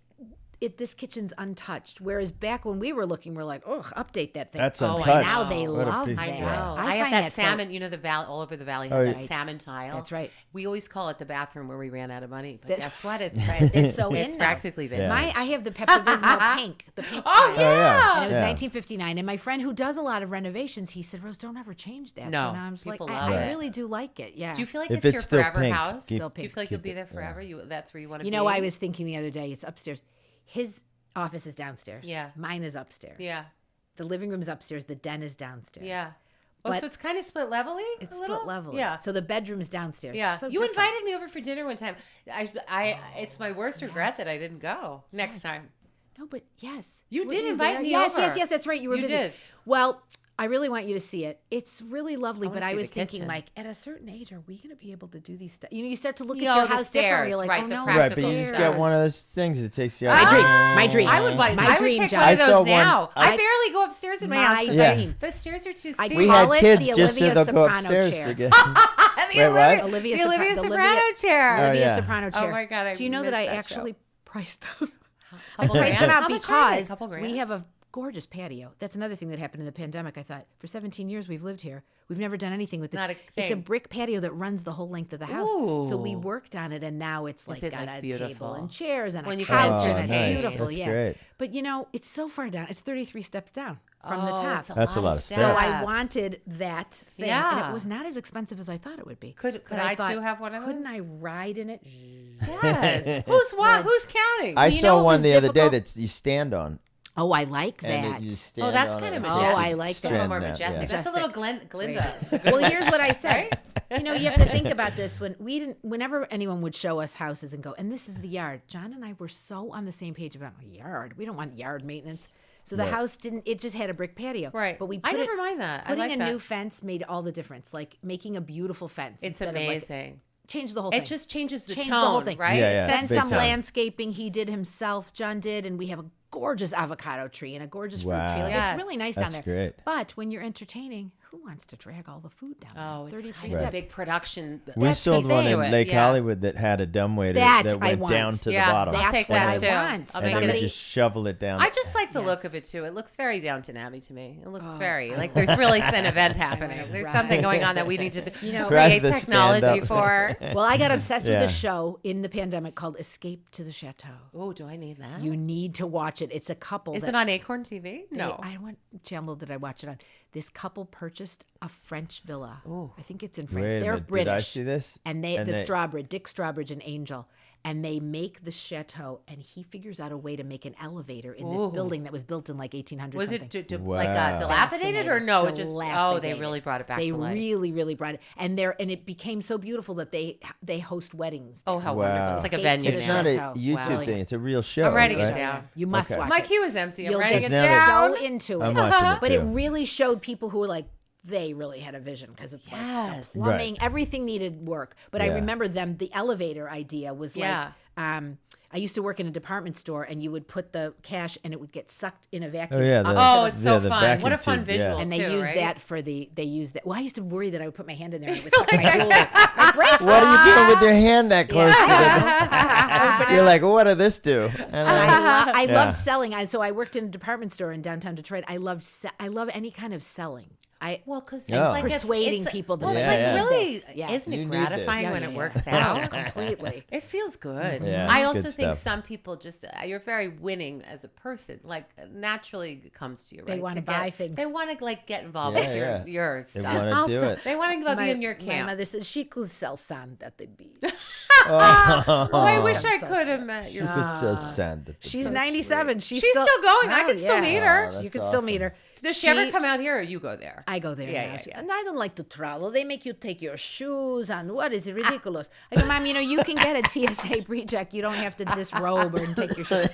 this kitchen's untouched. Whereas back when we were looking, we're like, oh, update that thing. That's Oh, I untouched. Now they What a love piece- that. I know. Yeah. I have find that so- salmon. The valley all over the valley Oh, have that right. salmon tile. That's right. We always call it the bathroom where we ran out of money. But That- guess what? It's It's so it's in now. practically vintage. I have the Pepto-Bismol pink. The pink Oh tile. yeah. And it was Yeah. 1959. And my friend who does a lot of renovations, he said, Rose, don't ever change that. No, So now I'm just like, people I love it. really do like it. Yeah. Do you feel like If it's it's your still forever pink, house? keep- Still Do you pink. feel like you'll keep be it, there forever? That's where you want to You be. know, I was thinking the other day, it's upstairs. His office is downstairs. Yeah. Mine is upstairs. Yeah. The living room is upstairs. The den is downstairs. Yeah. Oh, But so it's kind of split levelly. It's a little? split level. Yeah. So the bedroom is downstairs. Yeah, So you different. invited me over for dinner one time. It's my worst regret that I didn't go next time. No, but yes. You Were did invite there? me Yes, over. yes, that's right. You were You busy. did. Well, I really want you to see it. It's really lovely, wanna but I see was the thinking, kitchen. like, at a certain age, are we going to be able to do these stuff? You start to look You at know, your the house differently. stairs, You're like, right, oh the no, Right, practical but you just stairs. get one of those things that takes you out. My dream. I would like. My I dream, would take John. one of I saw those one- now. I I- barely go upstairs in my house. My 'cause Yeah. dream. The stairs are too I steep. We call had it kids the just so Olivia they'll go Soprano upstairs chair. to get. The Wait, what? Olivia the Olivia Sopra- Soprano Olivia- chair. Oh, Olivia yeah. Soprano chair. Oh my God, I Do you know that missed I that actually show. priced them? Couple Priced grand? them How out much are they? because Couple grand? we have a gorgeous patio. That's another thing that happened in the pandemic. I thought for 17 years we've lived here. We've never done anything with this. Not a It's a thing. brick patio that runs the whole length of the house. So we Ooh. worked on it, and now it's like it, got like, a beautiful? table and chairs and When a you couch, come and to it's taste. beautiful. That's yeah, great. but it's so far down. It's 33 steps down from the Oh, top. it's That's a lot of So steps. I wanted that thing, and Yeah. it was not as expensive as I thought it would be. Could But I thought, too have one of those? Couldn't I ride in it? Yes. Who's what? Who's counting? I You know saw what one was the other day difficult? that you stand on. Oh, I like And that. you stand that's on kind it of and Oh, majestic. I like It's a that. little more Strand out, majestic. yeah. That's a little Glinda. Well, here's what I said. You have to think about this whenever anyone would show us houses and go, and this is the yard. John and I were so on the same page about yard. We don't want yard maintenance. So the Right. house it just had a brick patio. Right. But we I put never mind that. I Putting like a that. new fence made all the difference. Like making a beautiful fence. It's instead of, like, amazing. change the whole thing. It just changes the Change tone, the whole thing. right? Yeah, yeah. Then big some time. landscaping he did himself, John did, and we have a gorgeous avocado tree and a gorgeous fruit tree. Wow. Like, Yes. it's really nice down That's there. great. But when you're entertaining, who wants to drag all the food down? Oh, there? it's 33 kind of a steps. big production. We That's sold the one thing. in To it, Lake yeah. Hollywood that had a dumbwaiter That that I went want. down to Yeah, the bottom. I'll That's take what that I too. want. I'll and make they Somebody- would just shovel it down. I just like the look Yes. of it too. It looks very Downton Abbey to me. It looks Oh, very like there's really an event happening. There's something going on that we need to know- create Drive the technology stand-up. for. Well, I got obsessed with Yeah. a show in the pandemic called Escape to the Chateau. Oh, do I need that? You need to watch it. It's a couple. Is that it on Acorn TV? No. What channel did I watch it on? This couple purchased a French villa. Ooh. I think it's in France. Wait a They're minute, British. did I see this? And And they- Dick Strawbridge and Angel. And they make the chateau, and he figures out a way to make an elevator in this Ooh. building that was built in like 1800 Was something. it Wow. like dilapidated or no? It just oh, they Dilapidated. really brought it back They to life. really, really brought it, and it became so beautiful that they host weddings. Oh, there. how Wow. wonderful! It's like a Escape to venue. the It's now. not a Chateau. YouTube Wow. thing. It's a real show. I'm writing right? it down. You must Okay. watch My it. queue is empty. I'm You'll writing get it Now that- so down. into I'm it. watching it But it too. really showed people who were like, they really had a vision because it's like Yes. the plumbing, everything needed work. But I Yeah. remember the elevator idea was Yeah. like, I used to work in a department store, and you would put the cash, and it would get sucked in a vacuum. Oh, yeah, up the- to Oh, the- it's so the fun! vacuum What a fun tube, yeah. visual! and they too, use right? that. Well, I used to worry that I would put my hand in there and it would suck my jewelry. My bracelet. What are you doing with your hand that close to the? You're like, what did this do? And I Yeah. love selling. So I worked in a department store in downtown Detroit. I love any kind of selling. Well, because Yeah. it's like Persuading people to Well, it's Yeah, like yeah. really, Yeah. isn't You it need gratifying this. when Yeah, it yeah, works yeah. out? Completely. It feels good. Yeah, I it's also good think stuff. some people just you're very winning as a person. Like naturally it comes to you. They right? wanna To buy get- things. They want to like get involved Yeah, with yeah. your They stuff. want to do it. They want to be in your My camp. mother said she could sell sand at the beach. Oh, I wish I so could have met You your could sell sand. At the She's beach. 97. She's still going. I Oh, can still yeah. meet her. Oh, that's You can still meet awesome. her. Does she ever come out here or you go there? I go there Yeah, now. yeah, yeah. And I don't like to travel. They make you take your shoes and what is it? Ridiculous. I go, Mom, you can get a TSA pre-check. You don't have to disrobe or take your shoes.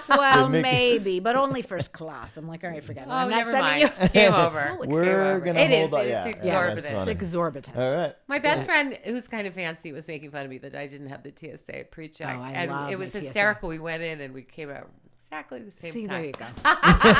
Well, They make- maybe, but only first class. I'm like, all right, forget it. Oh, I'm not never sending mind. you. Game So over. expensive. We're gonna It hold is, on. it's Yeah, exorbitant. that's It's funny. exorbitant. All right. My best friend, who's kind of fancy, was making fun of me that I didn't have the TSA pre-check, Oh, I and love it was my TSA. hysterical. We went in and we came out exactly the same See, time. there you go.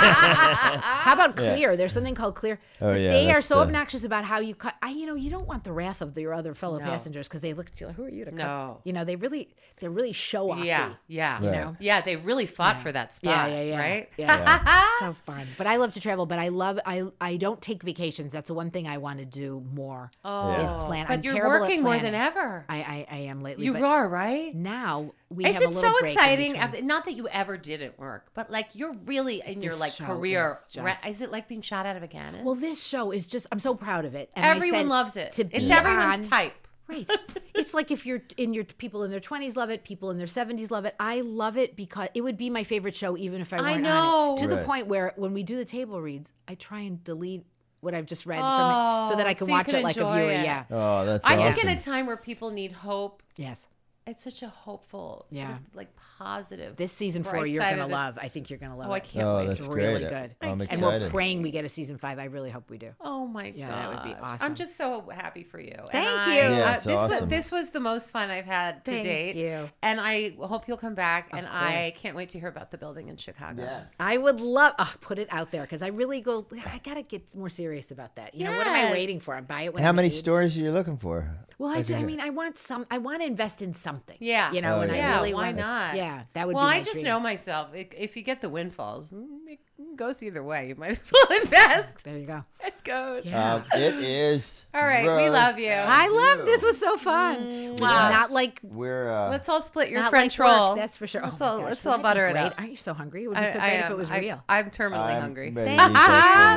How about Clear? There's something called Clear. Oh, yeah, They are that's so the- obnoxious about how you cut. You don't want the wrath of your other fellow No. passengers because they look at you like, who are you to cut? No. They're really show off. Yeah, yeah, Right. know? yeah. They really fought Yeah. for that spot, Yeah. right? Yeah. So fun. But I love to travel, but I don't take vacations. That's the one thing I want to do more is plan. But I'm you're terrible at working more than planning. ever. I am lately. You but are, right? now we Is have a it little so break in exciting? between. Not that you ever didn't work, but like you're really in your This like show career. is just- Is it like being shot out of a cannon? Well, this show is just, I'm so proud of it. And I everyone said loves it. to It's be everyone's on- type. Right. It's like if you're in your people in their 20s love it, people in their 70s love it. I love it because it would be my favorite show even if I weren't know. on it. To the Right. point where when we do the table reads, I try and delete what I've just read from it so that I can so you watch can it like a enjoy viewer. it. Yeah. Oh, that's I awesome. think in a time where people need hope, Yes. it's such a hopeful, sort Yeah. of like positive. This season 4 bright you're side going to of the- love. I think you're going to love Oh, I it. can't Oh, wait. that's It's great. really good. I'm And excited. we're praying we get a season 5. I really hope we do. Oh my Yeah, god, that would be awesome. I'm just so happy for you. Thank And you. Yeah, it's this awesome. this was the most fun I've had to Thank date. you. And I hope you'll come back. And I course. can't wait to hear about the building in Chicago. Yes. I would love put it out there because I really I gotta get more serious about that. You know, what am I Yes. waiting for? I buy it when How I'm many in need. stories are you looking for? Well, I mean, I want to invest in something. Yeah. You know, Oh, and yeah. I really why want not? Yeah, that would Well, be my I just dream. know myself. If you get the windfalls, it goes either way. You might as well invest. There you go. It goes. Yeah. It is. All right, we Rose love you. I love Abdoo. this was so fun. It was Mwah. not like We're. Let's all split your not French like work, roll. that's for sure. Let's Oh my all gosh, let's wouldn't all that be butter it great? up. Aren't you so hungry? It would be so great if it was real. I'm terminally I'm hungry. ready to eat that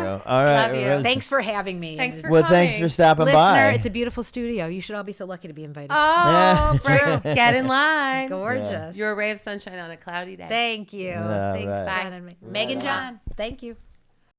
tomorrow. All right. Love you. Rose. Thanks for having me. Thanks for Well, coming. thanks for stopping Listener, by. it's a beautiful studio. You should all be so lucky to be invited. Oh, Yeah. Brooke, get in line. Gorgeous. You're a ray of sunshine on a cloudy day. Thank you. Yeah, Thanks, right. John and Megan. John, thank you.